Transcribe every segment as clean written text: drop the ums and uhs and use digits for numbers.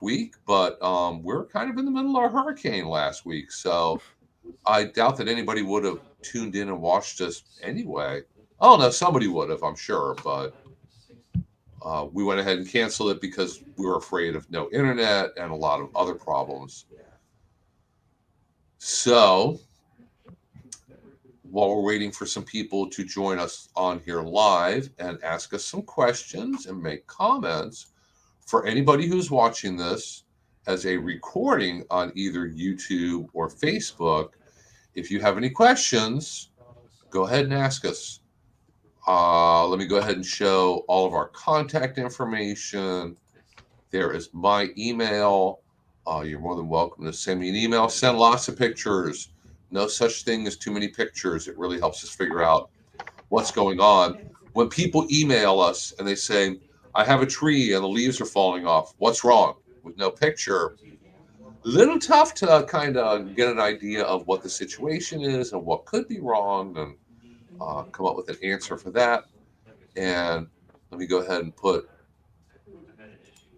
week, but we're kind of in the middle of a hurricane last week, so I doubt that anybody would have tuned in and watched us anyway. Oh no, somebody would have, I'm sure, but we went ahead and canceled it because we were afraid of no internet and a lot of other problems. So while we're waiting for some people to join us on here live and ask us some questions and make comments, for anybody who's watching this as a recording on either YouTube or Facebook, if you have any questions, go ahead and ask us. Let me go ahead and show all of our contact information. There is my email. You're more than welcome to send me an email. Send lots of pictures. No such thing as too many pictures. It really helps us figure out what's going on. When people email us and they say, I have a tree and the leaves are falling off, what's wrong? With no picture, a little tough to kind of get an idea of what the situation is and what could be wrong and come up with an answer for that. And let me go ahead and put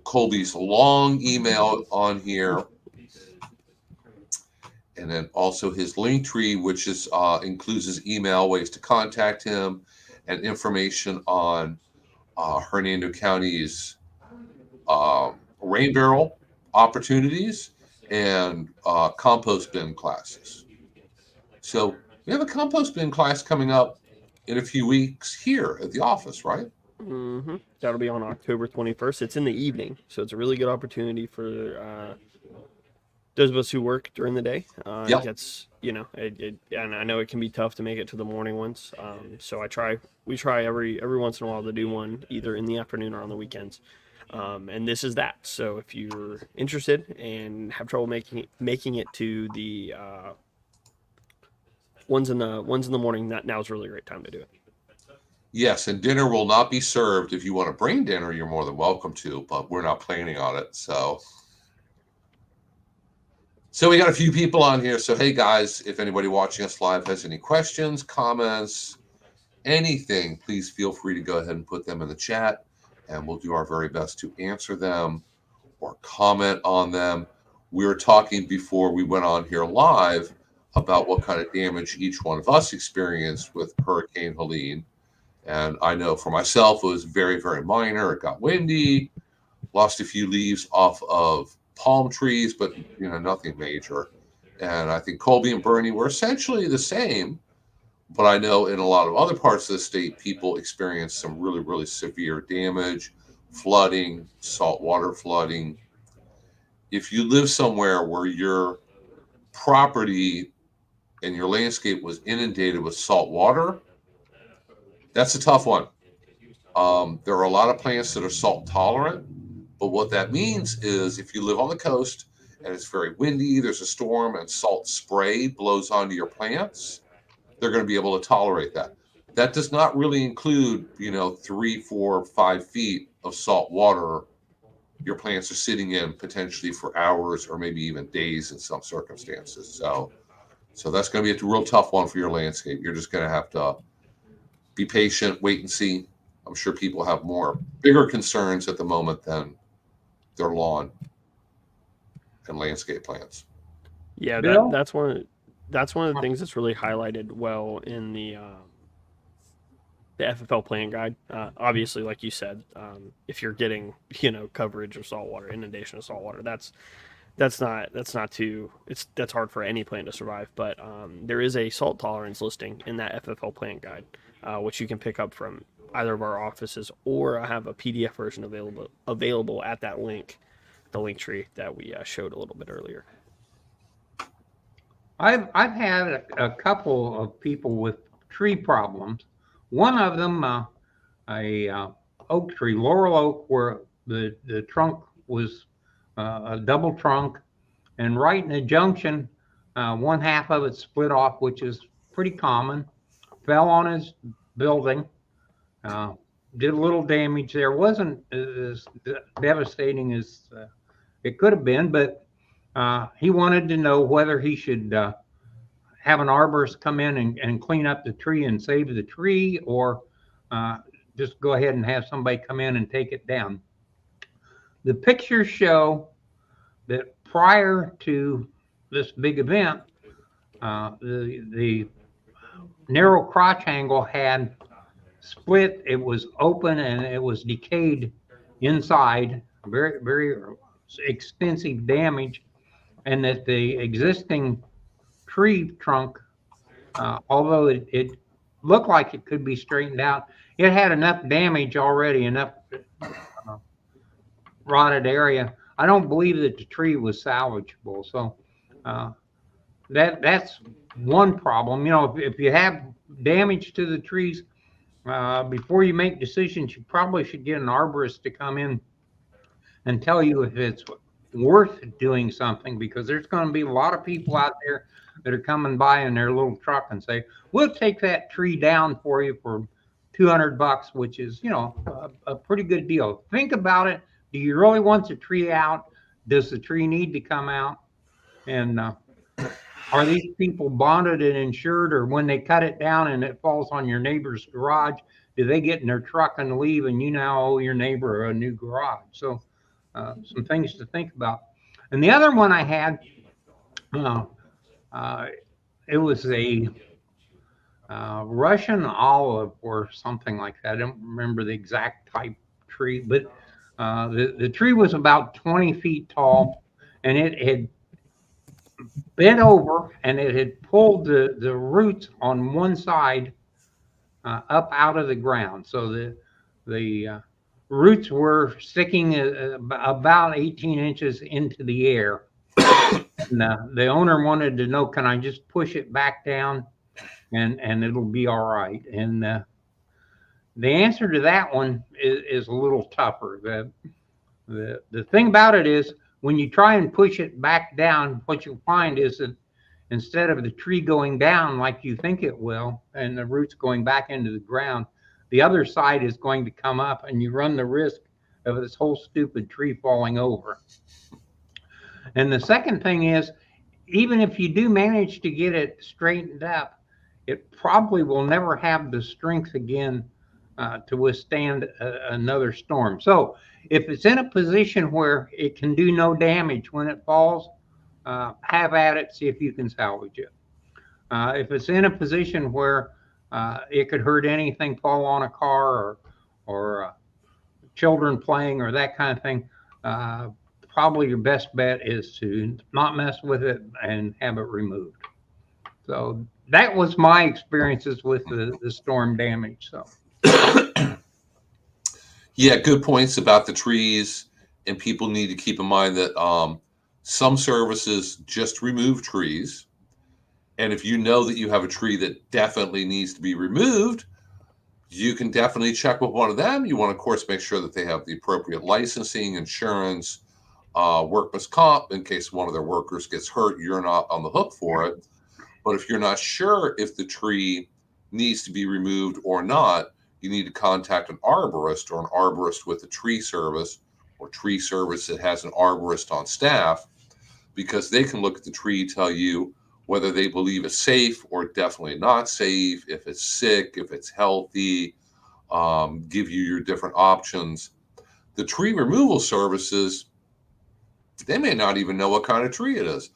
Colby's long email on here, and then also his link tree, which is includes his email, ways to contact him, and information on Hernando County's rain barrel opportunities and compost bin classes. So we have a compost bin class coming up in a few weeks here at the office, right? That'll be on October 21st. It's in the evening, so it's a really good opportunity for those of us who work during the day. It Yep. gets, and I know it can be tough to make it to the morning ones. So we try every once in a while to do one either in the afternoon or on the weekends. And this is that. So if you're interested and have trouble making it to the ones in the morning, that now is a really great time to do it. Yes, and dinner will not be served. If you want to bring dinner, you're more than welcome to, but we're not planning on it. So we got a few people on here. So hey guys, if anybody watching us live has any questions, comments, anything, please feel free to go ahead and put them in the chat and we'll do our very best to answer them or comment on them. We were talking before we went on here live about what kind of damage each one of us experienced with Hurricane Helene. And I know for myself, it was very, very minor. It got windy, lost a few leaves off of palm trees, but nothing major. And I think Colby and Bernie were essentially the same. But I know in a lot of other parts of the state, people experienced some really, really severe damage, flooding, saltwater flooding. If you live somewhere where your property and your landscape was inundated with salt water, that's a tough one. There are a lot of plants that are salt tolerant, but what that means is if you live on the coast and it's very windy, there's a storm, and salt spray blows onto your plants, they're going to be able to tolerate that. That does not really include, 3, 4, 5 feet of salt water your plants are sitting in potentially for hours or maybe even days in some circumstances. So that's going to be a real tough one for your landscape. You're just going to have to be patient, wait and see. I'm sure people have bigger concerns at the moment than their lawn and landscape plants. Yeah, Bill? that's one of the things that's really highlighted well in the FFL plan guide. Obviously, like you said, if you're getting coverage of saltwater, inundation of saltwater, that's hard for any plant to survive. But there is a salt tolerance listing in that FFL plant guide, which you can pick up from either of our offices, or I have a PDF version available at that link, the link tree that we showed a little bit earlier. I've had a couple of people with tree problems. One of them, a oak tree, laurel oak, where the trunk was a double trunk, and right in the junction, one half of it split off, which is pretty common. Fell on his building, uh, did a little damage there. Wasn't as devastating as it could have been, but he wanted to know whether he should have an arborist come in and clean up the tree and save the tree, or uh, just go ahead and have somebody come in and take it down. The pictures show that prior to this big event, the narrow crotch angle had split. It was open and it was decayed inside. Very, very extensive damage, and that the existing tree trunk, although it looked like it could be straightened out, it had enough damage already, enough rotted area. I don't believe that the tree was salvageable. So uh, that's one problem. You know, if you have damage to the trees, before you make decisions, you probably should get an arborist to come in and tell you if it's worth doing something, because there's going to be a lot of people out there that are coming by in their little truck and say, we'll take that tree down for you for $200, which is, you know, a pretty good deal. Think about it. Do you really want the tree out? Does the tree need to come out? And are these people bonded and insured, or when they cut it down and it falls on your neighbor's garage, do they get in their truck and leave and you now owe your neighbor a new garage? So some things to think about. And the other one I had, uh, uh, it was a Russian olive or something like that. I don't remember the exact type tree, but the tree was about 20 feet tall, and it had bent over and it had pulled the roots on one side up out of the ground. So the roots were sticking about 18 inches into the air. And, the owner wanted to know, can I just push it back down and it'll be all right? And the answer to that one is a little tougher. The thing about it is, when you try and push it back down, what you'll find is that instead of the tree going down like you think it will, and the roots going back into the ground, the other side is going to come up, and you run the risk of this whole stupid tree falling over. And the second thing is, even if you do manage to get it straightened up, it probably will never have the strength again to withstand another storm. So if it's in a position where it can do no damage when it falls, have at it, see if you can salvage it. If it's in a position where it could hurt anything, fall on a car or children playing or that kind of thing, probably your best bet is to not mess with it and have it removed. So that was my experiences with the storm damage. So Yeah, good points about the trees, and people need to keep in mind that some services just remove trees, and if you know that you have a tree that definitely needs to be removed, you can definitely check with one of them. You want to, of course, make sure that they have the appropriate licensing, insurance, workman's comp, in case one of their workers gets hurt. You're not on the hook for it. But if you're not sure if the tree needs to be removed or not, you need to contact an arborist or an arborist with a tree service or tree service that has an arborist on staff, because they can look at the tree, tell you whether they believe it's safe or definitely not safe, if it's sick, if it's healthy, give you your different options. The tree removal services, they may not even know what kind of tree it is.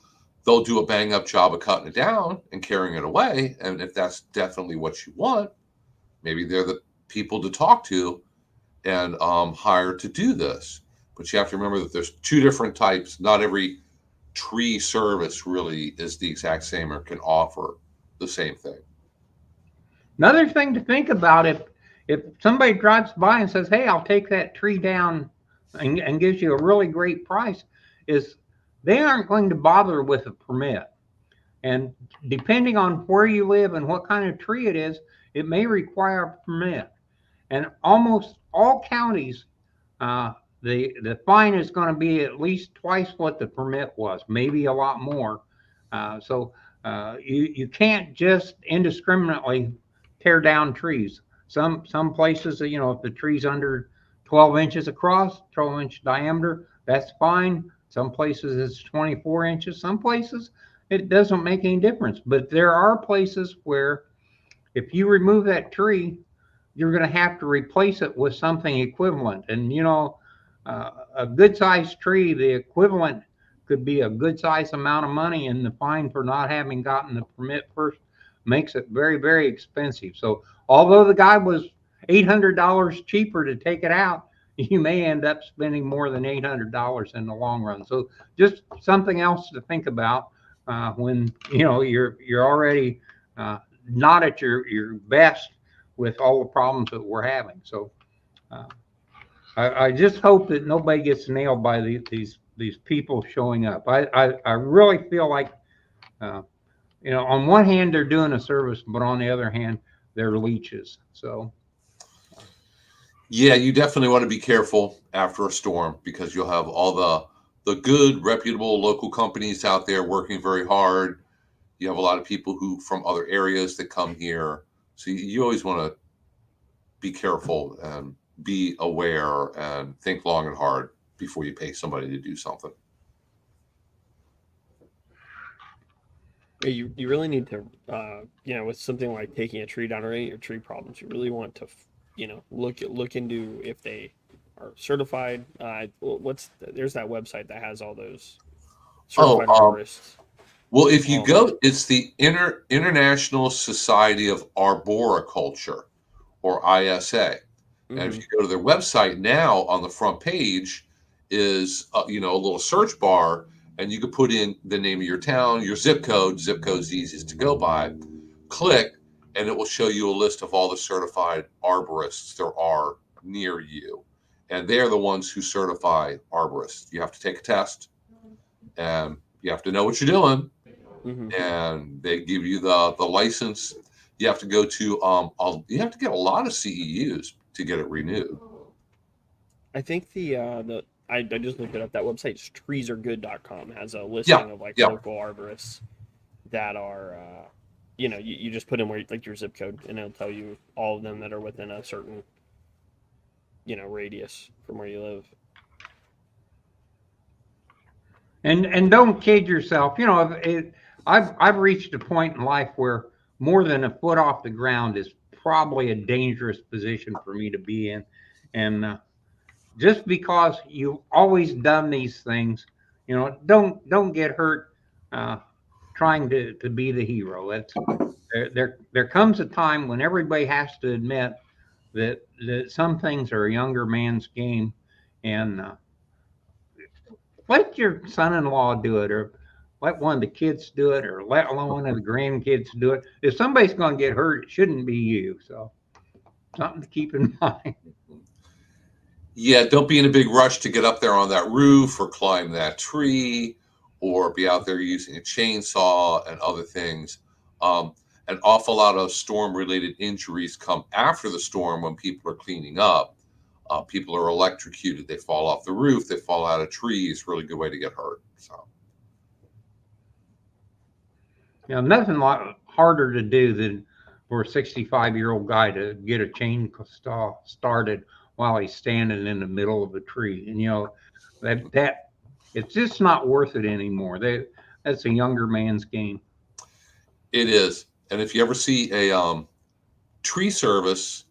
They'll do a bang up job of cutting it down and carrying it away. And if that's definitely what you want, maybe they're the people to talk to and hire to do this. But you have to remember that there's two different types. Not every tree service really is the exact same or can offer the same thing. another thing to think about, if somebody drives by and says, hey, I'll take that tree down, and gives you a really great price, is they aren't going to bother with a permit. And depending on where you live and what kind of tree it is, it may require a permit. And almost all counties, the fine is going to be at least twice what the permit was, maybe a lot more. So you can't just indiscriminately tear down trees. Some places, you know, if the tree's under 12 inches across, 12-inch diameter, that's fine. Some places it's 24 inches. Some places it doesn't make any difference. But there are places where if you remove that tree, you're going to have to replace it with something equivalent. And, you know, a good sized tree, the equivalent could be a good size amount of money, and the fine for not having gotten the permit first makes it very, very expensive. So although the guy was $800 cheaper to take it out, you may end up spending more than $800 in the long run. So just something else to think about when you're already not at your best with all the problems that we're having. So uh, I just hope that nobody gets nailed by these people showing up. I really feel like uh, on one hand they're doing a service, but on the other hand they're leeches. So Yeah, you definitely want to be careful after a storm because you'll have all the good, reputable local companies out there working very hard. You have a lot of people who from other areas that come here. So you always want to be careful and be aware and think long and hard before you pay somebody to do something. You really need to, with something like taking a tree down or any of your tree problems, you really want to, look into if they are certified. There's that website that has all those Oh, certified arborists. well, if you go, it's the International Society of Arboriculture, or ISA. And if you go to their website now, on the front page is a little search bar, and you can put in the name of your town, your zip code. Zip code's the easiest to go by. Click, and it will show you a list of all the certified arborists there are near you, and they're the ones who certify arborists. You have to take a test, and you have to know what you're doing, and they give you the license. You have to go to you have to get a lot of CEUs to get it renewed. I think I just looked it up. That website's treesaregood.com has a listing of local arborists that are you just put in where like your zip code, and it'll tell you all of them that are within a certain radius from where you live. And don't kid yourself. I've reached a point in life where more than a foot off the ground is probably a dangerous position for me to be in, and just because you've always done these things, don't get hurt trying to be the hero. There comes a time when everybody has to admit that some things are a younger man's game, and let your son-in-law do it, or let one of the kids do it, or let one of the grandkids do it. If somebody's going to get hurt, it shouldn't be you. So something to keep in mind. Yeah, don't be in a big rush to get up there on that roof or climb that tree or be out there using a chainsaw and other things. An awful lot of storm-related injuries come after the storm when people are cleaning up. People are electrocuted. They fall off the roof. They fall out of trees. Really good way to get hurt. So, Nothing harder to do than for a 65-year-old guy to get a chainsaw started while he's standing in the middle of a tree. And that it's just not worth it anymore. That's a younger man's game. it is. And if you ever see a tree service,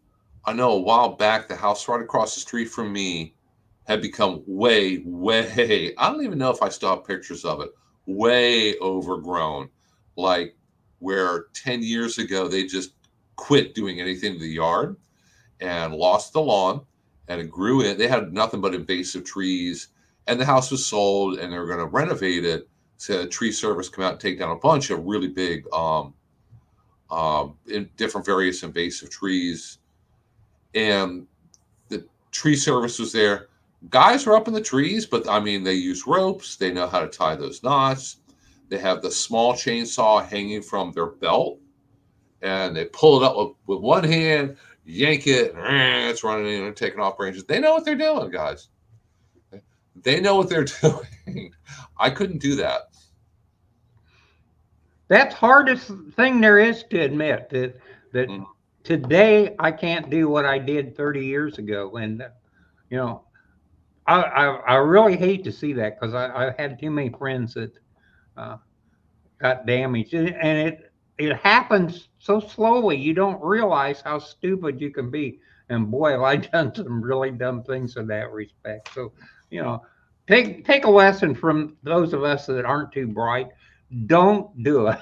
I know a while back the house right across the street from me had become way, I don't even know if I still have pictures of it, way overgrown. Like where 10 years ago they just quit doing anything to the yard and lost the lawn, and it grew in. They had nothing but invasive trees, and the house was sold, and they were going to renovate it. So a tree service come out and take down a bunch of really big in different various invasive trees, and the tree service was there. Guys were up in the trees, but I mean, they use ropes. They know how to tie those knots. They have the small chainsaw hanging from their belt, and they pull it up with one hand, yank it, and it's running in and taking off branches. They know what they're doing, guys. They know what they're doing. I couldn't do that. That's hardest thing there is to admit that today I can't do what I did 30 years ago. And, I really hate to see that because I had too many friends that got damaged, and it happens so slowly you don't realize how stupid you can be. And boy, have I done some really dumb things in that respect. So take a lesson from those of us that aren't too bright. Don't do it.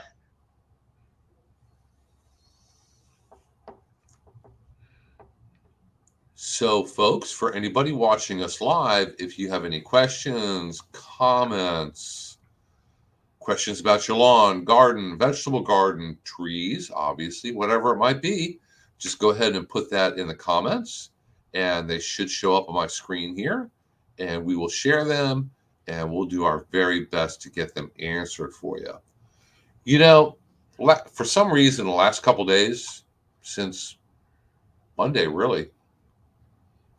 So, folks, for anybody watching us live, if you have any questions, comments, questions about your lawn, garden, vegetable garden, trees, obviously, whatever it might be, just go ahead and put that in the comments, and they should show up on my screen here, and we will share them, and we'll do our very best to get them answered for you. You know, for some reason, the last couple days, since Monday, really,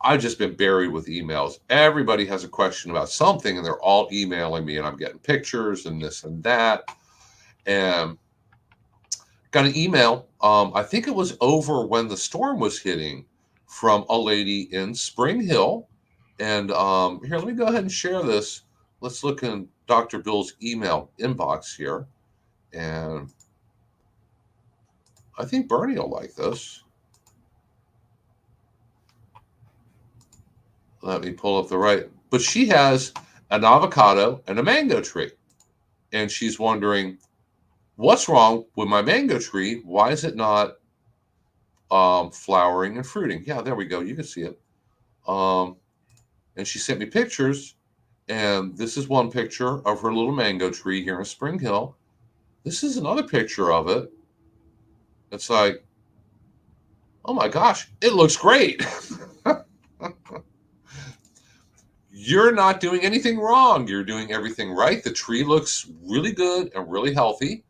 I've just been buried with emails. Everybody has a question about something, and they're all emailing me, and I'm getting pictures and this and that. And got an email. I think it was over when the storm was hitting, from a lady in Spring Hill. And here, let me go ahead and share this. Let's look in Dr. Bill's email inbox here. And I think Bernie will like this. Let me pull up the right. But she has an avocado and a mango tree. And she's wondering, what's wrong with my mango tree? Why is it not flowering and fruiting? Yeah, there we go. You can see it. And she sent me pictures. And this is one picture of her little mango tree here in Spring Hill. This is another picture of it. It's like, oh my gosh, it looks great. You're not doing anything wrong. You're doing everything right. The tree looks really good and really healthy.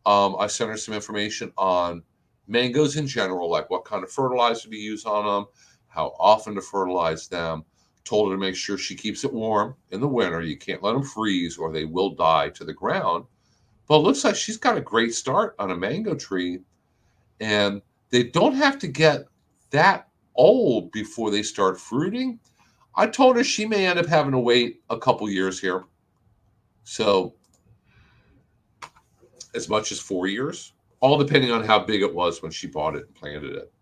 I sent her some information on mangoes in general, like what kind of fertilizer to use on them, how often to fertilize them. Told her to make sure she keeps it warm in the winter. You can't let them freeze or they will die to the ground. But it looks like she's got a great start on a mango tree. And they don't have to get that old before they start fruiting. I told her she may end up having to wait a couple years here. So as much as 4 years, all depending on how big it was when she bought it and planted it.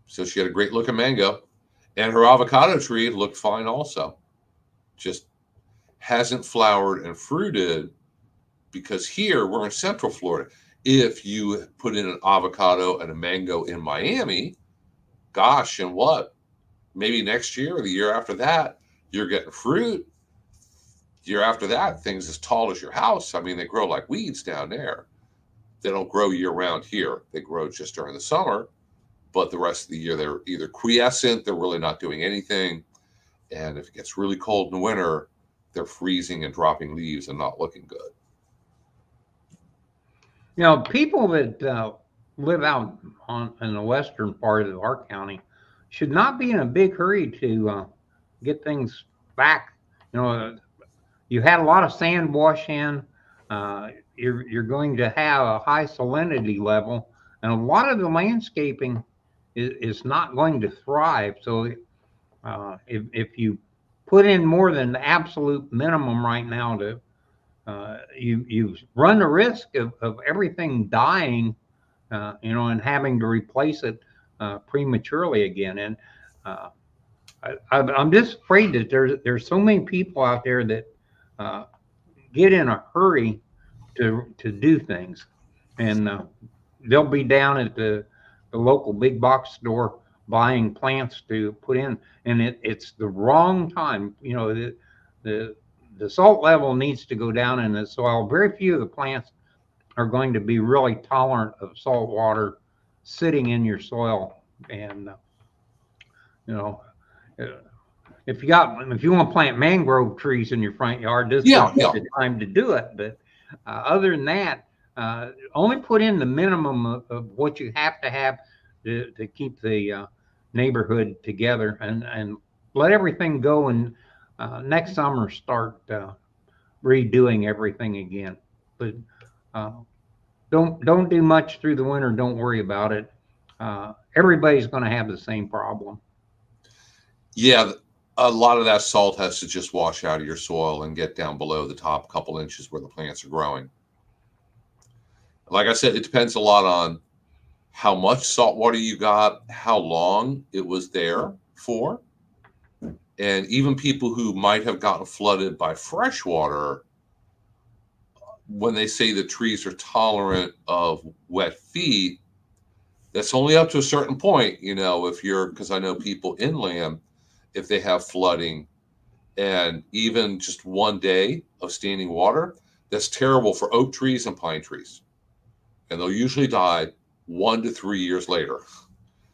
So she had a great looking mango, and her avocado tree looked fine also. Just hasn't flowered and fruited because here we're in Central Florida. If you put in an avocado and a mango in Miami, gosh, and what? Maybe next year or the year after that, you're getting fruit. Year after that, things as tall as your house. I mean, they grow like weeds down there. They don't grow year round here. They grow just during the summer, but the rest of the year they're either quiescent, they're really not doing anything. And if it gets really cold in the winter, they're freezing and dropping leaves and not looking good. You know, people that live out in the western part of our county should not be in a big hurry to get things back. You know, you had a lot of sand wash in. You're going to have a high salinity level, and a lot of the landscaping is not going to thrive. So if you put in more than the absolute minimum right now, you run the risk of everything dying, and having to replace it prematurely again. And I'm just afraid that there's so many people out there that get in a hurry to do things, and they'll be down at the local big box store buying plants to put in, and it's the wrong time. You know, the salt level needs to go down in the soil. Very few of the plants are going to be really tolerant of salt water sitting in your soil. And you know, if you want to plant mangrove trees in your front yard, this is the time to do it. But other than that, only put in the minimum of what you have to have to keep the neighborhood together, and let everything go. And next summer start redoing everything again. But don't do much through the winter. Don't worry about it. Everybody's going to have the same problem. Yeah, a lot of that salt has to just wash out of your soil and get down below the top couple inches where the plants are growing. Like I said, it depends a lot on how much salt water you got, how long it was there for, And even people who might have gotten flooded by fresh water, when they say the trees are tolerant of wet feet, that's only up to a certain point. If you're, because I know people inland, if they have flooding and even just one day of standing water, that's terrible for oak trees and pine trees. And they'll usually die 1 to 3 years later.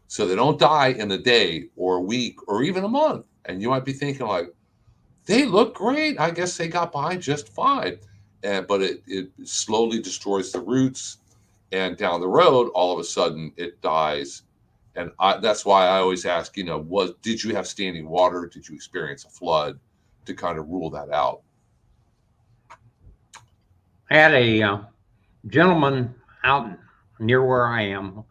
So they don't die in a day or a week or even a month. And you might be thinking like, they look great. I guess they got by just fine. But it slowly destroys the roots. And down the road, all of a sudden, it dies. And that's why I always ask, did you have standing water? Did you experience a flood? To kind of rule that out. I had a gentleman out near where I am,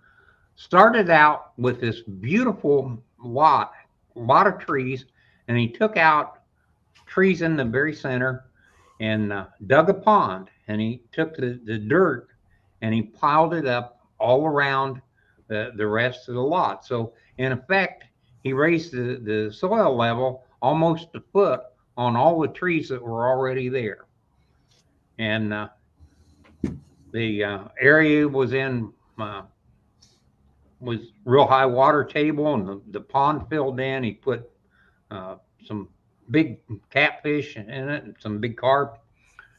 started out with this beautiful lot of trees, and he took out trees in the very center and dug a pond, and he took the dirt and he piled it up all around the rest of the lot. So in effect, he raised the soil level almost a foot on all the trees that were already there. And the area was real high water table, and the pond filled in. He put some big catfish in it and some big carp.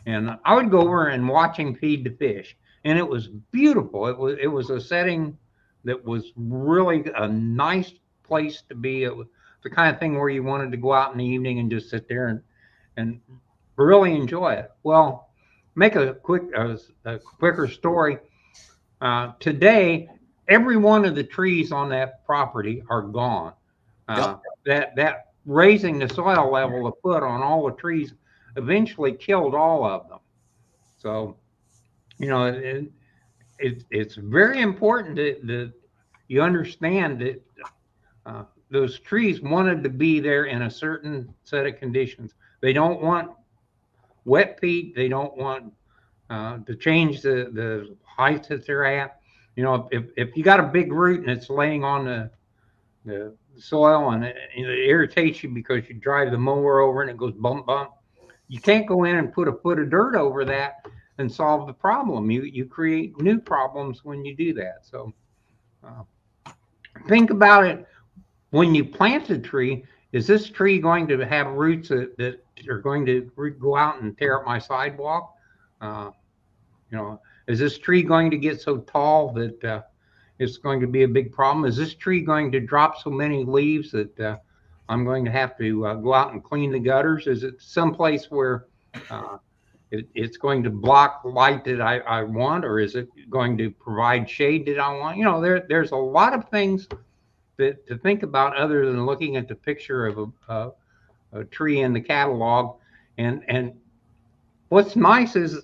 And I would go over and watch him feed the fish, and it was beautiful. It was a setting that was really a nice place to be. It was the kind of thing where you wanted to go out in the evening and just sit there and really enjoy it. Well, make a quicker story. Today, every one of the trees on that property are gone. That raising the soil level a foot on all the trees eventually killed all of them. So, it's very important that you understand that those trees wanted to be there in a certain set of conditions. They don't want wet feet. They don't want to change the height that they're at. If you got a big root and it's laying on the soil and it irritates you because you drive the mower over and it goes bump, bump, you can't go in and put a foot of dirt over that and solve the problem. You create new problems when you do that. So think about it when you plant a tree. Is this tree going to have roots that are going to go out and tear up my sidewalk? Is this tree going to get so tall that it's going to be a big problem? Is this tree going to drop so many leaves that I'm going to have to go out and clean the gutters? Is it someplace where it's going to block light that I want, or is it going to provide shade that I want? There's a lot of things that to think about other than looking at the picture of a tree in the catalog. And what's nice is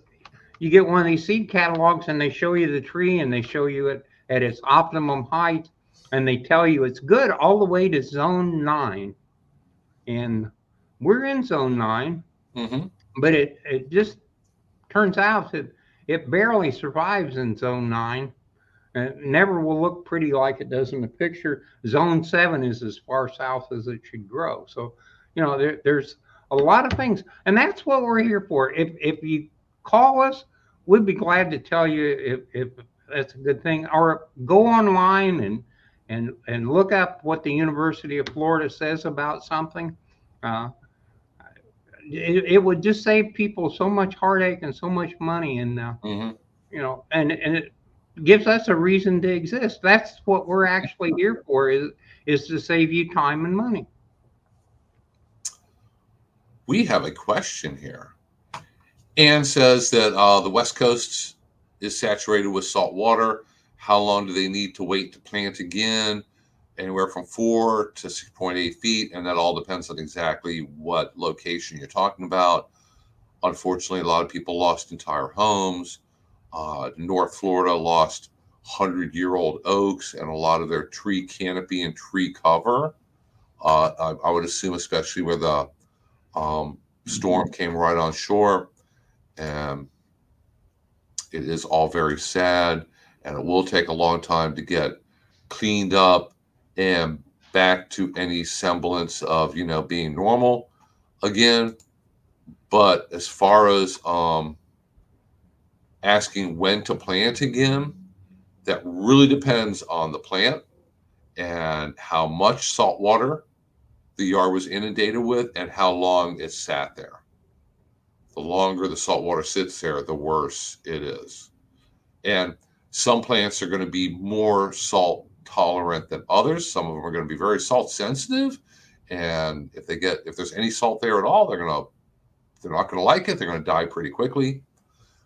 you get one of these seed catalogs and they show you the tree and they show you it at its optimum height, and they tell you it's good all the way to zone 9. And we're in zone 9, but it just turns out that it barely survives in zone 9. And it never will look pretty like it does in the picture. Zone 7 is as far south as it should grow. So, there's a lot of things, and that's what we're here for. If you call us, we'd be glad to tell you if that's a good thing, or go online and look up what the University of Florida says about something. It would just save people so much heartache and so much money, and and it gives us a reason to exist. That's what we're actually here for, is to save you time and money. We have a question here. Ann says that the West Coast is saturated with salt water. How long do they need to wait to plant again? Anywhere from 4 to 6.8 feet, and that all depends on exactly what location you're talking about. Unfortunately, a lot of people lost entire homes. North Florida lost 100-year-old oaks and a lot of their tree canopy and tree cover. I would assume, especially where the storm came right on shore. And it is all very sad, and it will take a long time to get cleaned up and back to any semblance of, being normal again. But as far as asking when to plant again, that really depends on the plant and how much salt water the yard was inundated with and how long it sat there. The longer the salt water sits there, the worse it is. And some plants are going to be more salt tolerant than others. Some of them are going to be very salt sensitive. And if there's any salt there at all, they're not going to like it. They're going to die pretty quickly.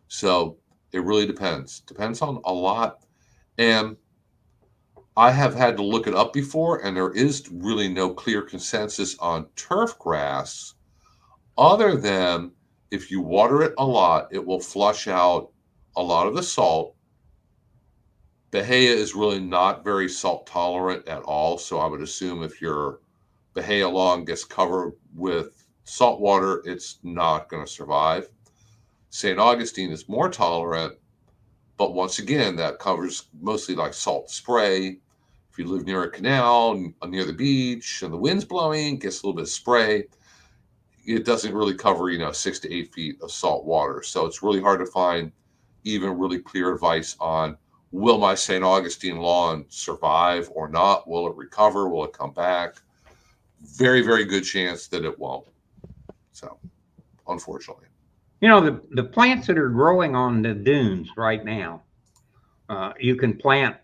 So it really depends. Depends on a lot. And I have had to look it up before, and there is really no clear consensus on turf grass other than if you water it a lot, it will flush out a lot of the salt. Bahia is really not very salt tolerant at all. So I would assume if your Bahia lawn gets covered with salt water, it's not going to survive. St. Augustine is more tolerant, but once again, that covers mostly like salt spray. If you live near a canal, near the beach, and the wind's blowing, gets a little bit of spray, it doesn't really cover, 6 to 8 feet of salt water. So it's really hard to find even really clear advice on, will my St. Augustine lawn survive or not? Will it recover? Will it come back? Very, very good chance that it won't. So, unfortunately. The plants that are growing on the dunes right now, you can plant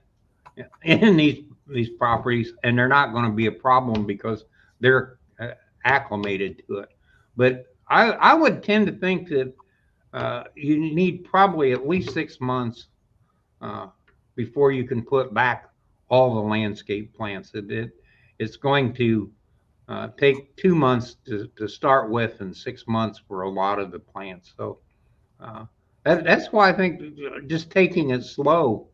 in these properties, and they're not going to be a problem because they're acclimated to it. But I would tend to think that you need probably at least 6 months before you can put back all the landscape plants. It's going to take 2 months to start with and 6 months for a lot of the plants. So that's why I think just taking it slow,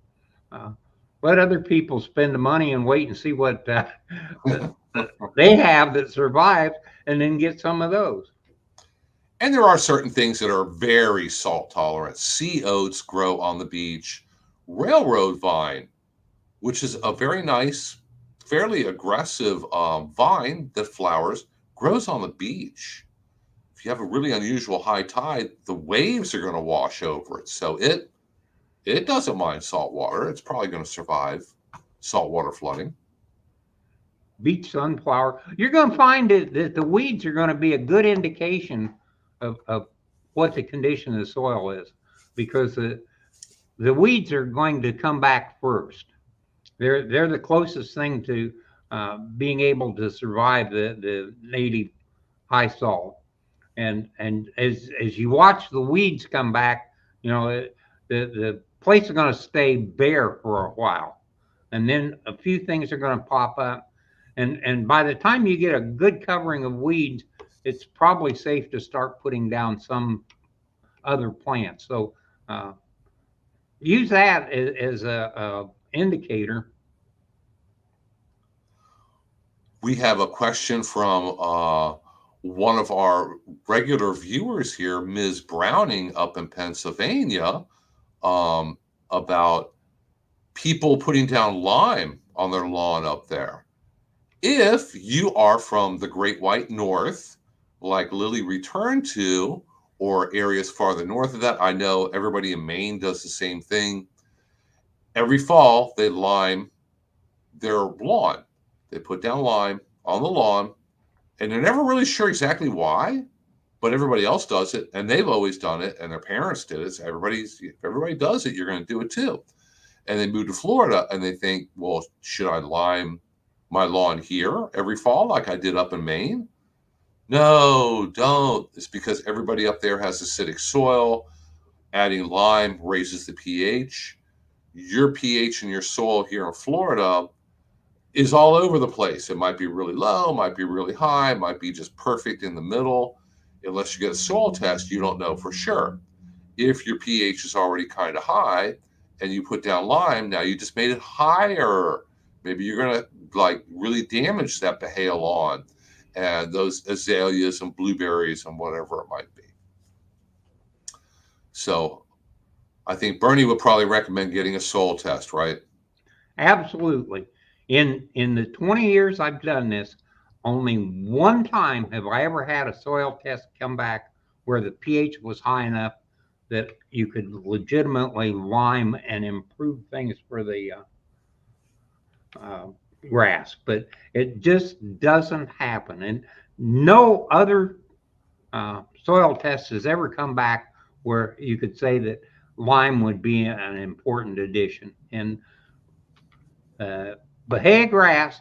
let other people spend the money and wait and see what they have that survives, and then get some of those. And there are certain things that are very salt tolerant. Sea oats grow on the beach. Railroad vine, which is a very nice, fairly aggressive vine that flowers, grows on the beach. If you have a really unusual high tide, the waves are going to wash over it. So it doesn't mind salt water. It's probably going to survive saltwater flooding. Beach sunflower, you're going to find that the weeds are going to be a good indication of what the condition of the soil is, because the weeds are going to come back first. They're the closest thing to being able to survive the native high salt. And as you watch the weeds come back, the place is going to stay bare for a while, and then a few things are going to pop up, and by the time you get a good covering of weeds, it's probably safe to start putting down some other plants. So use that as a indicator. We have a question from one of our regular viewers here, Ms. Browning up in Pennsylvania, about people putting down lime on their lawn up there. If you are from the Great White North, like Lily returned to, or areas farther north of that, I know everybody in Maine does the same thing. Every fall, they lime their lawn. They put down lime on the lawn, and they're never really sure exactly why, but everybody else does it, and they've always done it, and their parents did it. So if everybody does it, you're going to do it too. And they move to Florida, and they think, well, should I lime my lawn here every fall like I did up in Maine? No, don't. It's because everybody up there has acidic soil. Adding lime raises the pH. Your pH in your soil here in Florida is all over the place. It might be really low, might be really high, might be just perfect in the middle. Unless you get a soil test, you don't know for sure. If your pH is already kind of high and you put down lime, now you just made it higher. Maybe you're going to really damage that Bahia lawn and those azaleas and blueberries and whatever it might be. So I think Bernie would probably recommend getting a soil test, right? Absolutely. In the 20 years I've done this, only one time have I ever had a soil test come back where the pH was high enough that you could legitimately lime and improve things for the uh, grass. But it just doesn't happen, and no other soil test has ever come back where you could say that lime would be an important addition. And uh, Bahia grass,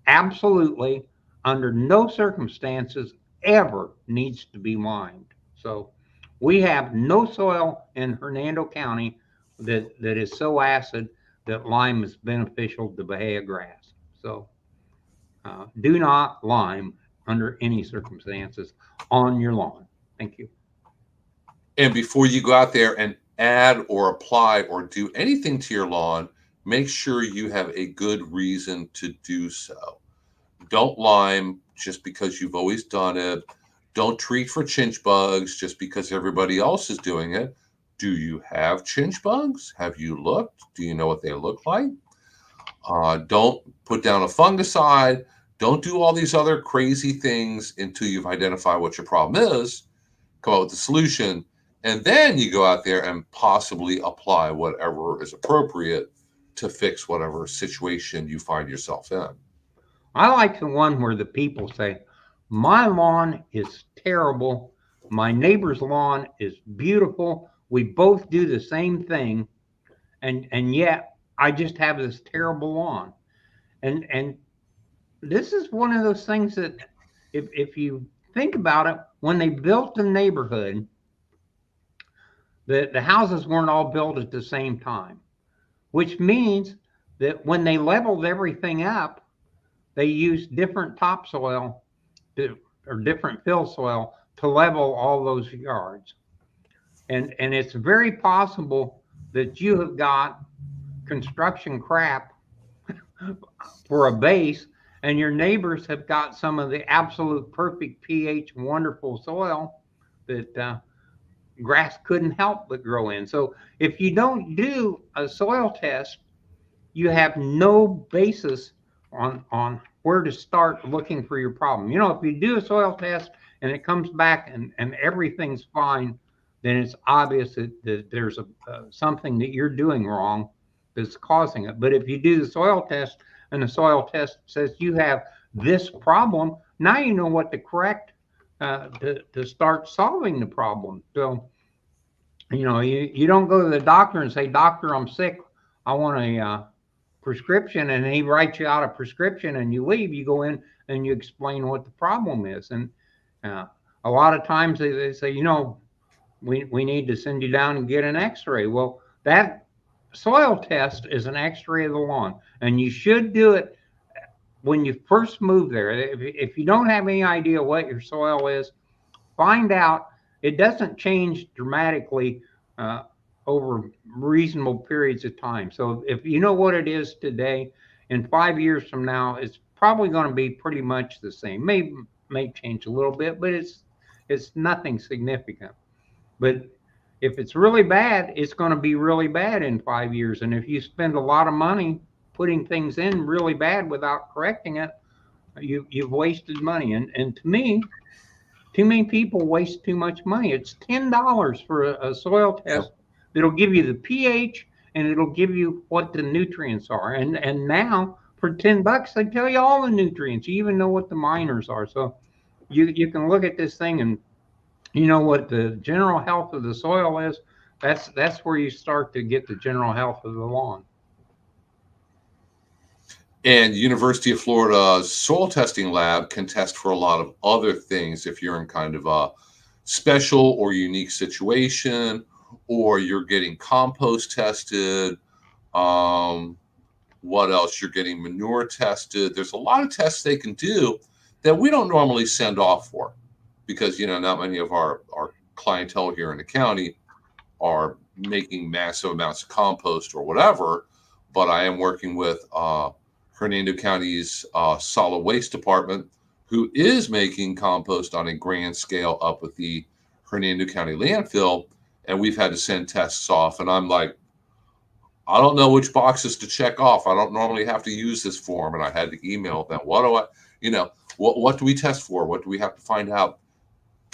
absolutely, under no circumstances ever needs to be limed. So we have no soil in Hernando County that is so acid that lime is beneficial to Bahia grass. So do not lime under any circumstances on your lawn. Thank you. And before you go out there and add or apply or do anything to your lawn, make sure you have a good reason to do so. Don't lime just because you've always done it. Don't treat for chinch bugs just because everybody else is doing it. Do you have chinch bugs? Have you looked? Do you know what they look like? Don't put down a fungicide. Don't do all these other crazy things until you've identified what your problem is, come up with the solution, and then you go out there and possibly apply whatever is appropriate to fix whatever situation you find yourself in. I like the one where the people say, my lawn is terrible. My neighbor's lawn is beautiful. We both do the same thing. And yet I just have this terrible lawn. And this is one of those things that if you think about it, when they built the neighborhood, the houses weren't all built at the same time, which means that when they leveled everything up, they used different topsoil or different fill soil to level all those yards. And it's very possible that you have got construction crap for a base, and your neighbors have got some of the absolute perfect pH, wonderful soil that grass couldn't help but grow in. So if you don't do a soil test, you have no basis on where to start looking for your problem. If you do a soil test and it comes back and everything's fine, then it's obvious that there's something that you're doing wrong that's causing it. But if you do the soil test and the soil test says you have this problem, now you know what to correct to start solving the problem. So, you don't go to the doctor and say, doctor, I'm sick. I want a prescription, and he writes you out a prescription and you leave. You go in and you explain what the problem is. And a lot of times they say, we need to send you down and get an x-ray. Well, that soil test is an x-ray of the lawn, and you should do it when you first move there. If you don't have any idea what your soil is, find out. It doesn't change dramatically over reasonable periods of time. So if you know what it is today, in 5 years from now, it's probably going to be pretty much the same. May change a little bit, but it's nothing significant. But if it's really bad, it's going to be really bad in 5 years. And if you spend a lot of money putting things in really bad without correcting it, you've wasted money. And to me, too many people waste too much money. It's $10 for a soil test that'll give you the pH and it'll give you what the nutrients are. And now for $10, they tell you all the nutrients. You even know what the minors are. So you can look at this thing and you know what the general health of the soil is. That's where you start to get the general health of the lawn. And University of Florida's soil testing lab can test for a lot of other things if you're in kind of a special or unique situation, or you're getting compost tested. What else? You're getting manure tested. There's a lot of tests they can do that we don't normally send off for, because not many of our clientele here in the county are making massive amounts of compost or whatever. But I am working with Hernando County's solid waste department, who is making compost on a grand scale up with the Hernando County landfill, and we've had to send tests off. And I'm like, I don't know which boxes to check off. I don't normally have to use this form, and I had to email them. What do I, what do we test for? What do we have to find out?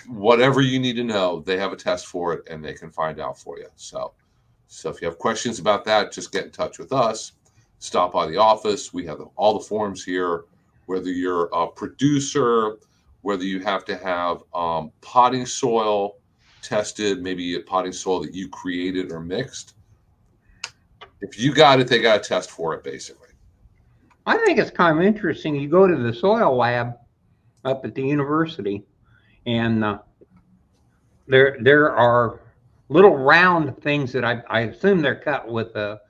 Whatever you need to know, they have a test for it, and they can find out for you. So if you have questions about that, just get in touch with us. Stop by the office. We have all the forms here. Whether you're a producer, whether you have to have potting soil tested, maybe a potting soil that you created or mixed. If you got it, they got a test for it, basically. I think it's kind of interesting. You go to the soil lab up at the university, and there are little round things that I assume they're cut with a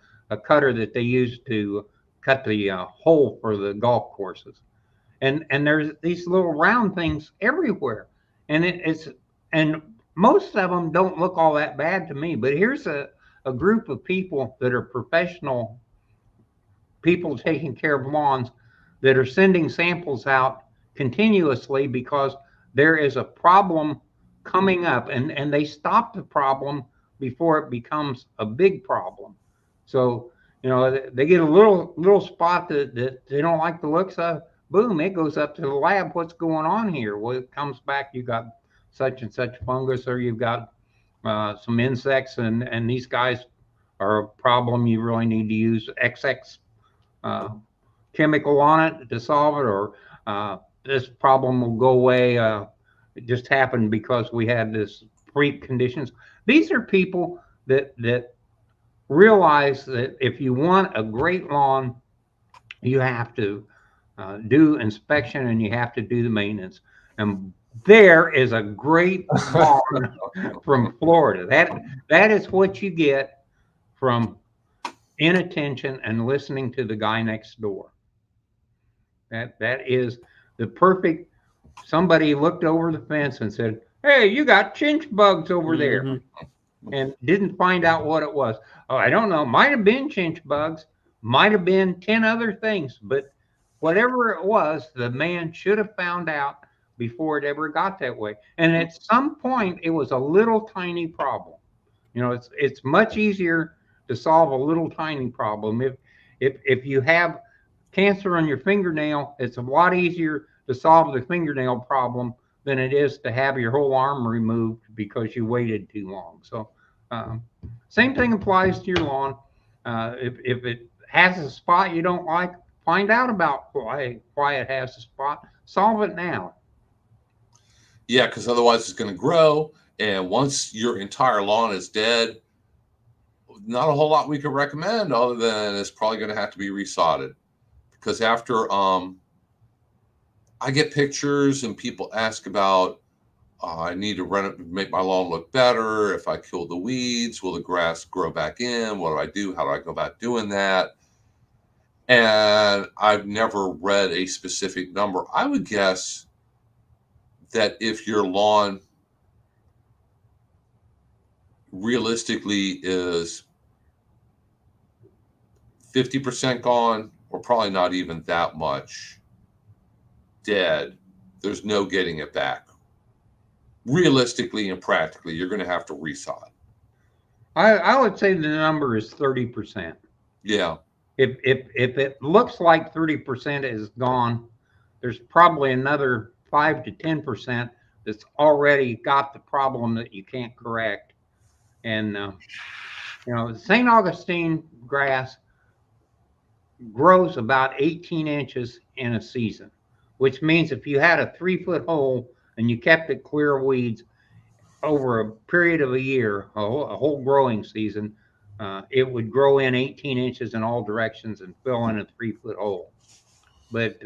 cutter that they use to cut the hole for the golf courses. And there's these little round things everywhere, and most of them don't look all that bad to me. But here's a group of people that are professional people taking care of lawns that are sending samples out continuously because there is a problem coming up, and they stop the problem before it becomes a big problem. So they get a little spot that they don't like the looks of. Boom, it goes up to the lab. What's going on here? Well, it comes back, you got such and such fungus, or you've got some insects, and these guys are a problem. You really need to use XX chemical on it to solve it, or this problem will go away. It just happened because we had this freak conditions. These are people that realize that if you want a great lawn, you have to do inspection, and you have to do the maintenance. And there is a great lawn from Florida. That is what you get from inattention and listening to the guy next door. That is the perfect. Somebody looked over the fence and said, "Hey, you got chinch bugs over there," and didn't find out what it was. Oh, I don't know. Might have been chinch bugs, might have been 10 other things, but whatever it was, the man should have found out before it ever got that way. And at some point, it was a little tiny problem. It's much easier to solve a little tiny problem. If you have cancer on your fingernail, it's a lot easier to solve the fingernail problem than it is to have your whole arm removed because you waited too long. So same thing applies to your lawn. If it has a spot you don't like, find out about why it has a spot. Solve it now. Yeah, because otherwise it's going to grow. And once your entire lawn is dead, not a whole lot we could recommend other than it's probably going to have to be resodded. Because after I get pictures and people ask about, I need to make my lawn look better. If I kill the weeds, will the grass grow back in? What do I do? How do I go about doing that? And I've never read a specific number. I would guess that if your lawn realistically is 50% gone, or probably not even that much dead, there's no getting it back. Realistically and practically, you're going to have to resod. I would say the number is 30%. Yeah. If it looks like 30% is gone, there's probably another 5 to 10% that's already got the problem that you can't correct. And St. Augustine grass grows about 18 inches in a season, which means if you had a 3-foot hole and you kept it clear of weeds over a period of a year, a whole growing season, it would grow in 18 inches in all directions and fill in a 3-foot hole. But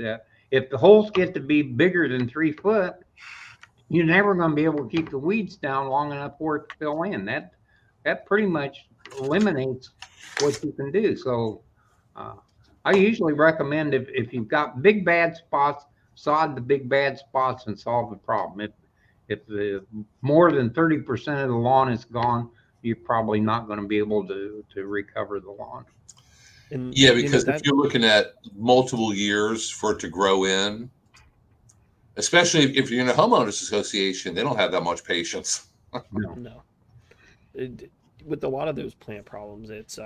if the holes get to be bigger than 3 foot, you're never going to be able to keep the weeds down long enough for it to fill in. That pretty much eliminates what you can do. So I usually recommend if you've got big bad spots, sod the big bad spots and solve the problem. If the more than 30% of the lawn is gone, you're probably not going to be able to recover the lawn. And yeah, because if you're looking at multiple years for it to grow in, especially if you're in a homeowners association, they don't have that much patience. No. with a lot of those plant problems, it's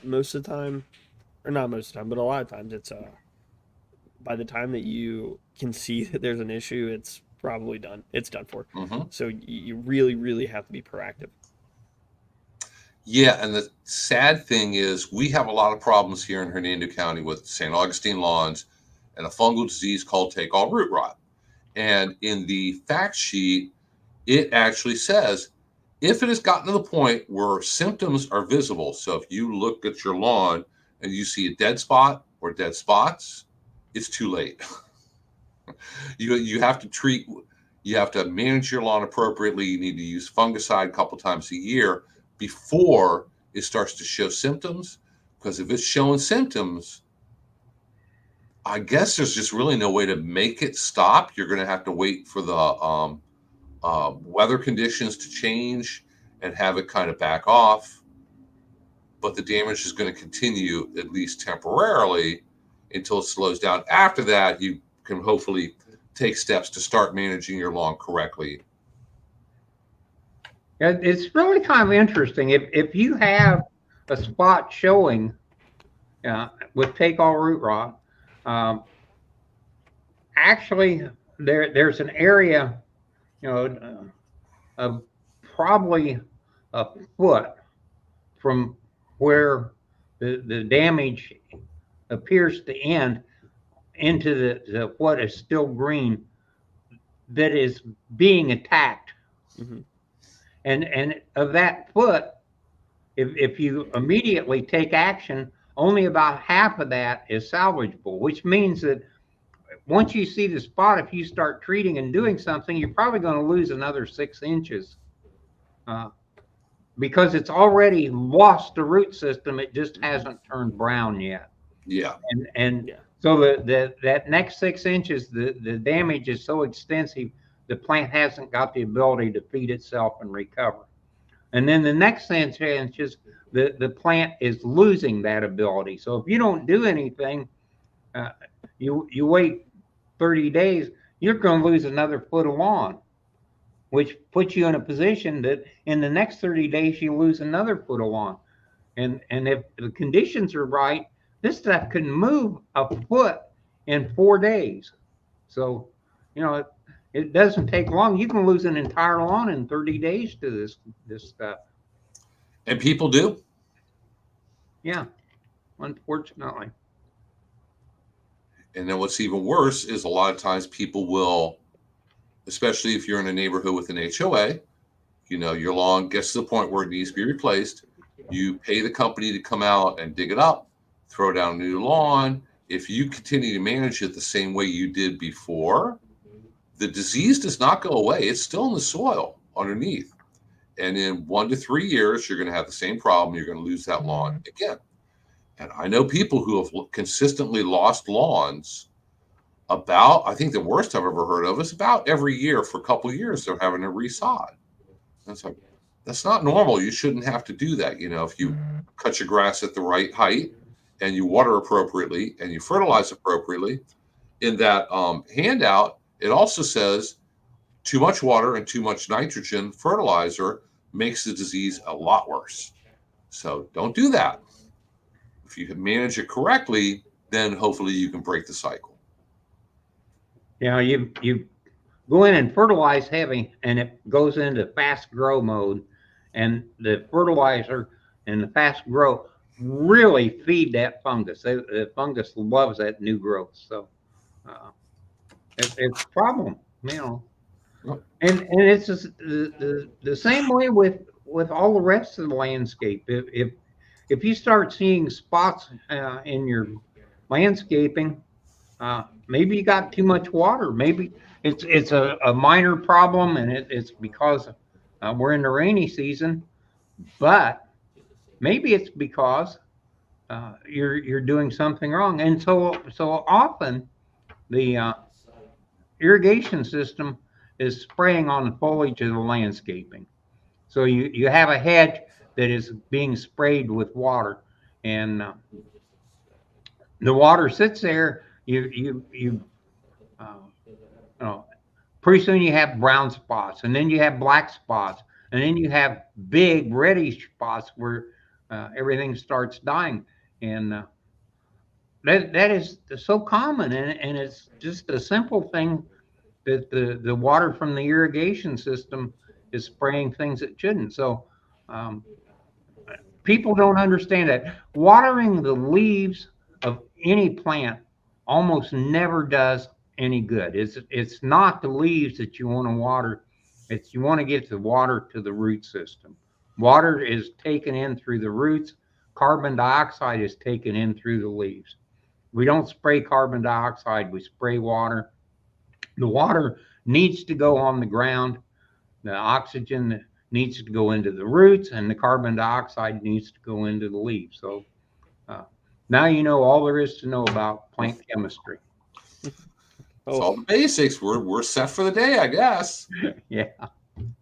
most of the time, or not most of the time, but a lot of times it's by the time that you can see that there's an issue, it's probably done. It's done for. Hmm. So you really, really have to be proactive. Yeah, and the sad thing is we have a lot of problems here in Hernando County with St. Augustine lawns and a fungal disease called take-all root rot. And in the fact sheet, it actually says if it has gotten to the point where symptoms are visible, so if you look at your lawn and you see a dead spot or dead spots, it's too late. You have to treat, you have to manage your lawn appropriately. You need to use fungicide a couple times a year before it starts to show symptoms. Because if it's showing symptoms, I guess there's just really no way to make it stop. You're going to have to wait for the weather conditions to change and have it kind of back off. But the damage is going to continue, at least temporarily, until it slows down. After that, you can hopefully take steps to start managing your lawn correctly. It's really kind of interesting. If you have a spot showing with take-all root rot, actually there's an area, probably a foot from where the damage appears to end into the what is still green that is being attacked. Mm-hmm. And of that foot, if you immediately take action, only about half of that is salvageable, which means that once you see the spot, if you start treating and doing something, you're probably going to lose another 6 inches because it's already lost the root system. It just hasn't turned brown yet. Yeah. And so that next 6 inches, the damage is so extensive, the plant hasn't got the ability to feed itself and recover. And then the next 6 inches, the plant is losing that ability. So if you don't do anything, you wait 30 days, you're going to lose another foot of lawn, which puts you in a position that in the next 30 days, you lose another foot of lawn. And if the conditions are right, this stuff can move a foot in 4 days. So, it doesn't take long. You can lose an entire lawn in 30 days to this stuff. And people do. Yeah, unfortunately. And then what's even worse is a lot of times people will, especially if you're in a neighborhood with an HOA, your lawn gets to the point where it needs to be replaced. You pay the company to come out and dig it up, throw down a new lawn. If you continue to manage it the same way you did before, the disease does not go away. It's still in the soil underneath. And in 1 to 3 years, you're going to have the same problem. You're going to lose that lawn again. And I know people who have consistently lost lawns I think the worst I've ever heard of is about every year for a couple of years, they're having to resod. That's like, that's not normal. You shouldn't have to do that. If you cut your grass at the right height and you water appropriately and you fertilize appropriately, in that handout, it also says too much water and too much nitrogen fertilizer makes the disease a lot worse. So don't do that. If you can manage it correctly, then hopefully you can break the cycle. You go in and fertilize heavy, and it goes into fast grow mode, and the fertilizer and the fast grow really feed that fungus. The fungus loves that new growth, so it's a problem, And it's just the same way with all the rest of the landscape. If you start seeing spots in your landscaping, maybe you got too much water. Maybe it's a minor problem, and it's because we're in the rainy season. But maybe it's because you're doing something wrong. And so often the irrigation system is spraying on the foliage of the landscaping. So you have a hedge that is being sprayed with water, and the water sits there. Pretty soon you have brown spots, and then you have black spots, and then you have big reddish spots where everything starts dying, and that is so common, and it's just a simple thing that the water from the irrigation system is spraying things it shouldn't. So um, people don't understand that watering the leaves of any plant almost never does any good. It's not the leaves that you want to water. It's you want to get the water to the root system. Water is taken in through the roots. Carbon dioxide is taken in through the leaves. We don't spray carbon dioxide, we spray water. The water needs to go on the ground. The oxygen needs to go into the roots, and the carbon dioxide needs to go into the leaves. So uh, now you know all there is to know about plant chemistry. It's Oh, all the basics. We're set for the day, I guess. Yeah.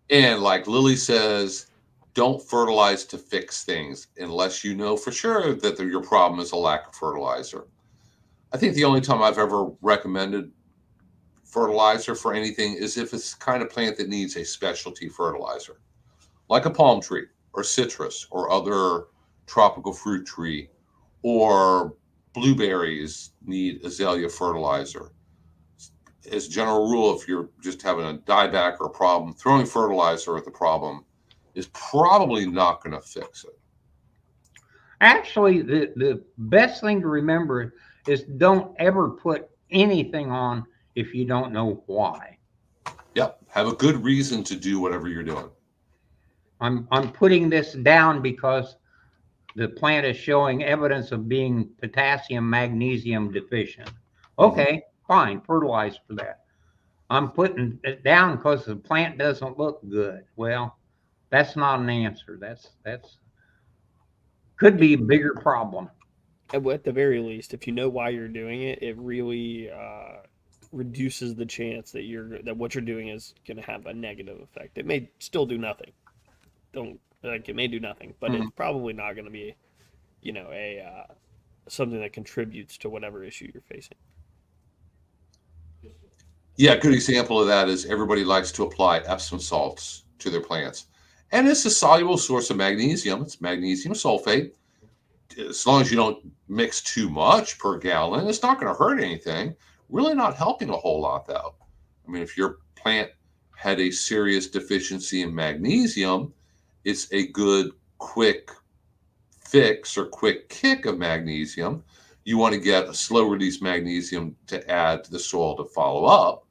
And like Lily says, don't fertilize to fix things unless you know for sure that your problem is a lack of fertilizer. I think the only time I've ever recommended fertilizer for anything is if it's the kind of plant that needs a specialty fertilizer, like a palm tree or citrus or other tropical fruit tree, or blueberries need azalea fertilizer. As a general rule, if you're just having a dieback or a problem, throwing fertilizer at the problem is probably not going to fix it. Actually, the best thing to remember is don't ever put anything on if you don't know why. Yep. Have a good reason to do whatever you're doing. I'm putting this down because the plant is showing evidence of being potassium magnesium deficient. Okay, fine, fertilize for that. I'm putting it down because the plant doesn't look good. Well, that's not an answer. That's could be a bigger problem. at the very least, if you know why you're doing it, it really reduces the chance that what you're doing is going to have a negative effect. It may still do nothing. Don't like it may do nothing, but it's probably not going to be, a something that contributes to whatever issue you're facing. Yeah, a good example of that is everybody likes to apply Epsom salts to their plants. And it's a soluble source of magnesium. It's magnesium sulfate. As long as you don't mix too much per gallon, it's not going to hurt anything. Really not helping a whole lot, though. I mean, if your plant had a serious deficiency in magnesium, it's a good quick fix or quick kick of magnesium. You want to get a slow release magnesium to add to the soil to follow up,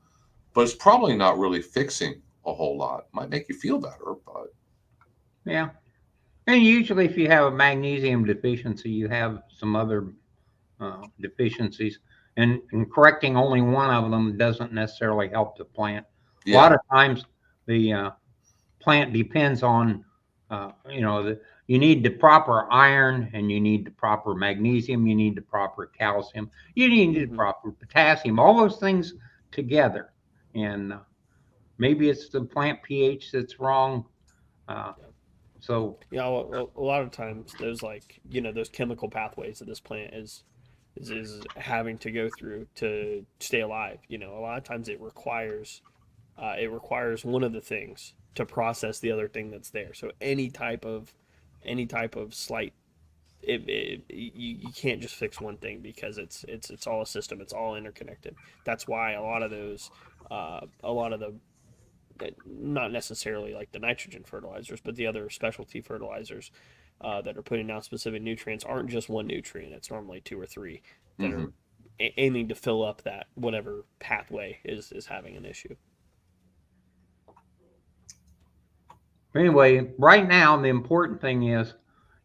but it's probably not really fixing a whole lot. Might make you feel better, but Yeah. And usually, if you have a magnesium deficiency, you have some other deficiencies, and correcting only one of them doesn't necessarily help the plant. A lot yeah. of times, the plant depends on, you need the proper iron, and you need the proper magnesium, you need the proper calcium, you need the Mm-hmm. proper potassium, all those things together. And maybe it's the plant pH that's wrong. Uh, so, Yeah, a lot of times those chemical pathways that this plant is having to go through to stay alive. A lot of times it requires one of the things to process the other thing that's there. So any type of slight you can't just fix one thing because it's all a system. It's all interconnected. That's why a lot of the not necessarily like the nitrogen fertilizers, but the other specialty fertilizers that are putting out specific nutrients aren't just one nutrient. It's normally two or three that Hmm. are aiming to fill up that whatever pathway is having an issue. anyway, right now, the important thing is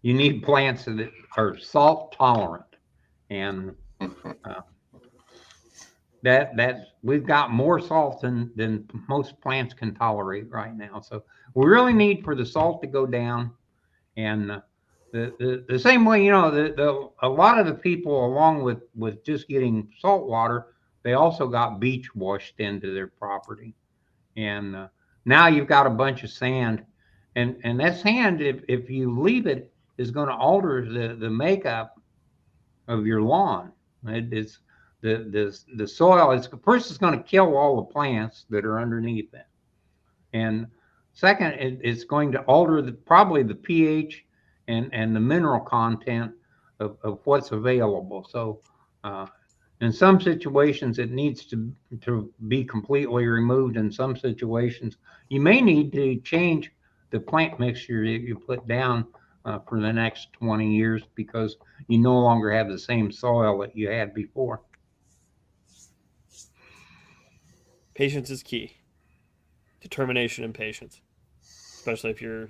you need plants that are salt tolerant. And uh, that we've got more salt than most plants can tolerate right now. So we really need for the salt to go down. And the same way, a lot of the people, along with just getting salt water, they also got beach washed into their property. And now you've got a bunch of sand, and that sand, if you leave it, is going to alter the makeup of your lawn. It's the soil is first, it's going to kill all the plants that are underneath it. And Second, it's going to alter probably the pH and the mineral content of what's available. So in some situations, it needs to be completely removed. In some situations, you may need to change the plant mixture that you put down for the next 20 years because you no longer have the same soil that you had before. Patience is key. Determination and patience, especially if you're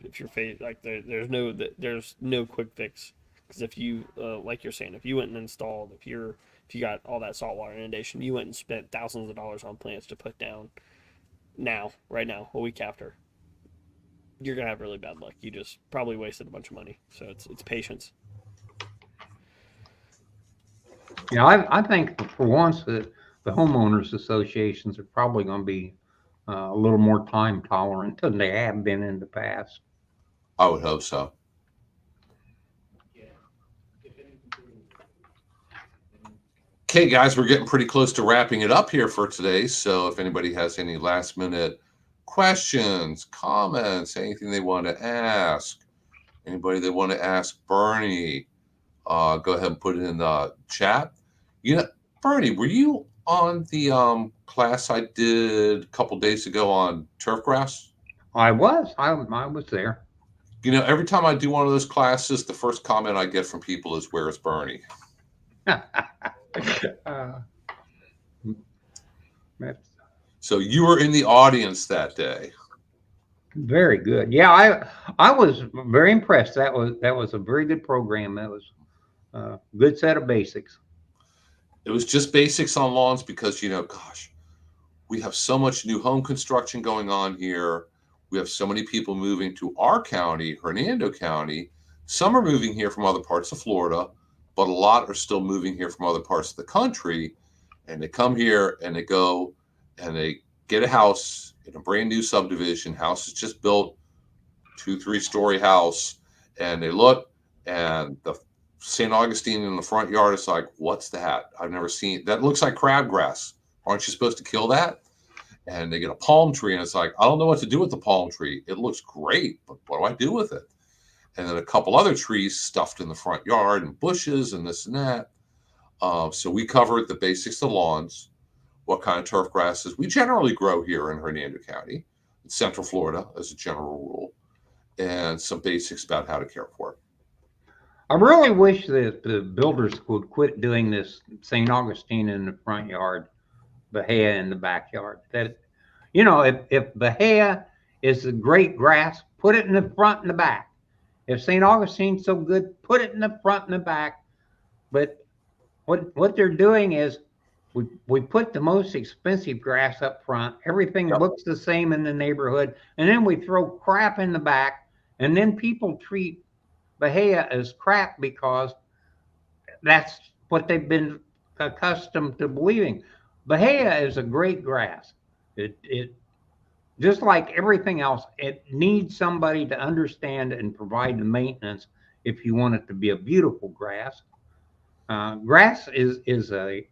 like there's no quick fix. Because if you like you're saying, if you went and installed, if you got all that saltwater inundation, you went and spent thousands of dollars on plants to put down right now, a week after, you're gonna have really bad luck. You just probably wasted a bunch of money. So it's patience. Yeah, I think for once that the homeowners associations are probably going to be a little more time tolerant than they have been in the past. I would hope so. Okay, guys, we're getting pretty close to wrapping it up here for today. So if anybody has any last minute questions, comments, anything they want to ask, anybody they want to ask Bernie, go ahead and put it in the chat. Bernie, were you on the class I did a couple days ago on turf grass? I was there. Every time I do one of those classes, the first comment I get from people is, "Where is Bernie?" So you were in the audience that day. Very good. Yeah, I was very impressed. That was a very good program. That was a good set of basics. It was just basics on lawns because, gosh, we have so much new home construction going on here. We have so many people moving to our county, Hernando County. Some are moving here from other parts of Florida, but a lot are still moving here from other parts of the country. And they come here and they go and they get a house in a brand new subdivision. House is just built, 2-3-story house. And they look, and the St. Augustine in the front yard is like, "What's that? I've never seen that. Looks like crabgrass. Aren't you supposed to kill that?" And they get a palm tree, and it's like, "I don't know what to do with the palm tree. It looks great, but what do I do with it?" And then a couple other trees stuffed in the front yard and bushes and this and that. So we covered the basics of lawns, what kind of turf grasses we generally grow here in Hernando County, in Central Florida as a general rule, and some basics about how to care for it. I really wish that the builders would quit doing this St. Augustine in the front yard, Bahia in the backyard. That, if Bahia is a great grass, put it in the front and the back. If St. Augustine's so good, put it in the front and the back. But what they're doing is we put the most expensive grass up front. Everything looks the same in the neighborhood, and then we throw crap in the back, and then people treat Bahia as crap because that's what they've been accustomed to believing. Bahia is a great grass. It just like everything else, it needs somebody to understand and provide the maintenance if you want it to be a beautiful grass. Grass is a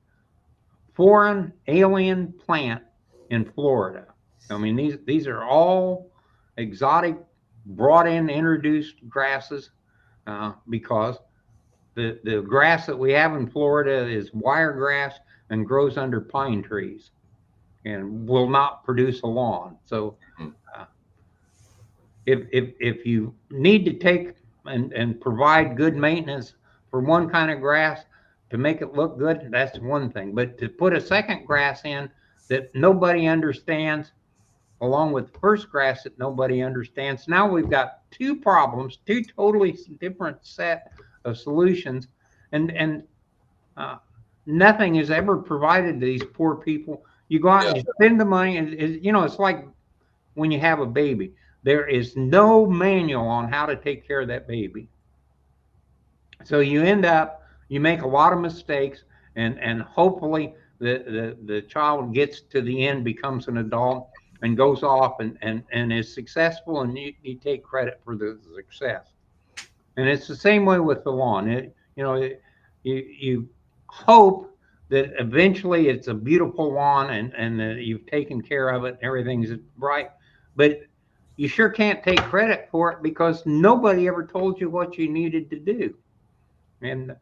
foreign alien plant in Florida. I mean, these are all exotic, brought in, introduced grasses because the grass that we have in Florida is wiregrass and grows under pine trees and will not produce a lawn. So if you need to take and provide good maintenance for one kind of grass to make it look good, that's one thing. But to put a second grass in that nobody understands, along with the first grass that nobody understands, now we've got two problems, two totally different set of solutions, and nothing is ever provided to these poor people. You go out and you spend the money, and it's like when you have a baby. There is no manual on how to take care of that baby. So you make a lot of mistakes, and hopefully the child gets to the end, becomes an adult, and goes off and is successful, and you take credit for the success. And it's the same way with the lawn. You hope that eventually it's a beautiful lawn and that you've taken care of it and everything's right. But you sure can't take credit for it because nobody ever told you what you needed to do. And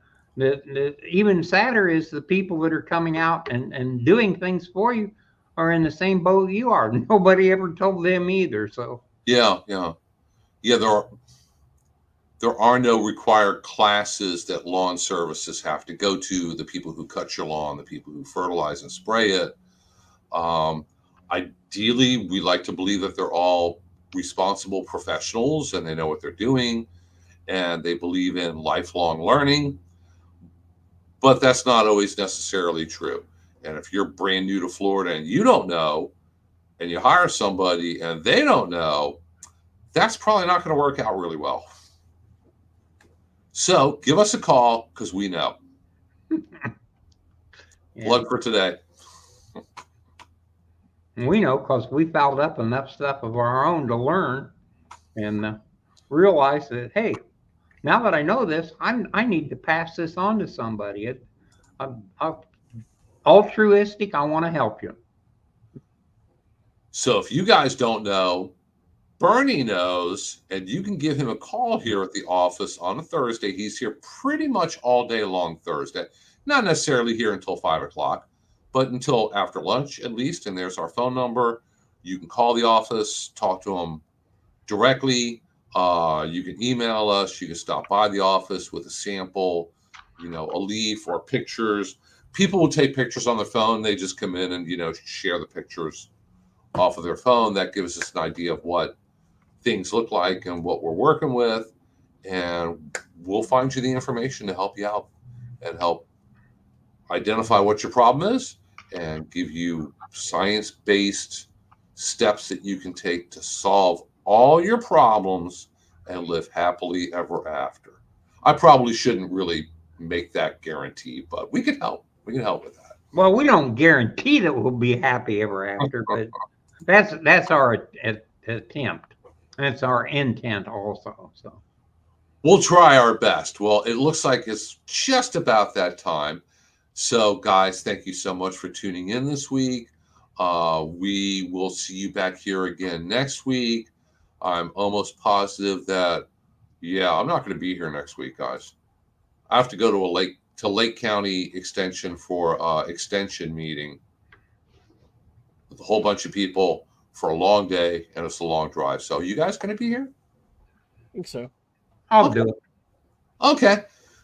even sadder is the people that are coming out and doing things for you are in the same boat you are. Nobody ever told them either. So Yeah. There are no required classes that lawn services have to go to. The people who cut your lawn, the people who fertilize and spray it. Um, Ideally, we like to believe that they're all responsible professionals and they know what they're doing and they believe in lifelong learning. But that's not always necessarily true. And if you're brand new to Florida and you don't know, and you hire somebody and they don't know, that's probably not going to work out really well. So give us a call because we know. yeah. Plug for today. We know because we fouled up enough stuff of our own to learn and realize that, hey, now that I know this, I need to pass this on to somebody. I'm altruistic. I want to help you. So if you guys don't know, Bernie knows, and you can give him a call here at the office on a Thursday. He's here pretty much all day long Thursday. Not necessarily here until 5 o'clock, but until after lunch at least. And there's our phone number. You can call the office, talk to him directly. You can email us. You can stop by the office with a sample, a leaf or pictures. People will take pictures on their phone. They just come in and, share the pictures off of their phone. That gives us an idea of what things look like and what we're working with. And we'll find you the information to help you out and help identify what your problem is and give you science-based steps that you can take to solve all your problems and live happily ever after. I probably shouldn't really make that guarantee, but we can help. We can help with that. Well, we don't guarantee that we'll be happy ever after, but that's our attempt. That's our intent also. So we'll try our best. Well, it looks like it's just about that time. So, guys, thank you so much for tuning in this week. We will see you back here again next week. I'm almost positive that, I'm not going to be here next week, guys. I have to go to Lake County Extension for extension meeting with a whole bunch of people for a long day, and it's a long drive. So, you guys going to be here? I think so. I'll do it. Okay.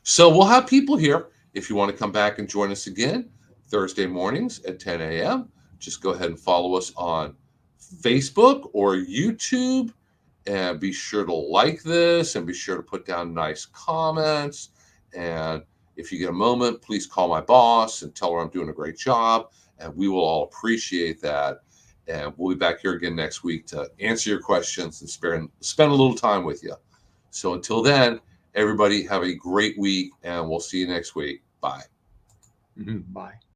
So we'll have people here. If you want to come back and join us again Thursday mornings at 10 a.m., just go ahead and follow us on Facebook or YouTube. And be sure to like this and be sure to put down nice comments. And if you get a moment, please call my boss and tell her I'm doing a great job. And we will all appreciate that. And we'll be back here again next week to answer your questions and spend a little time with you. So until then, everybody have a great week, and we'll see you next week. Bye. Bye.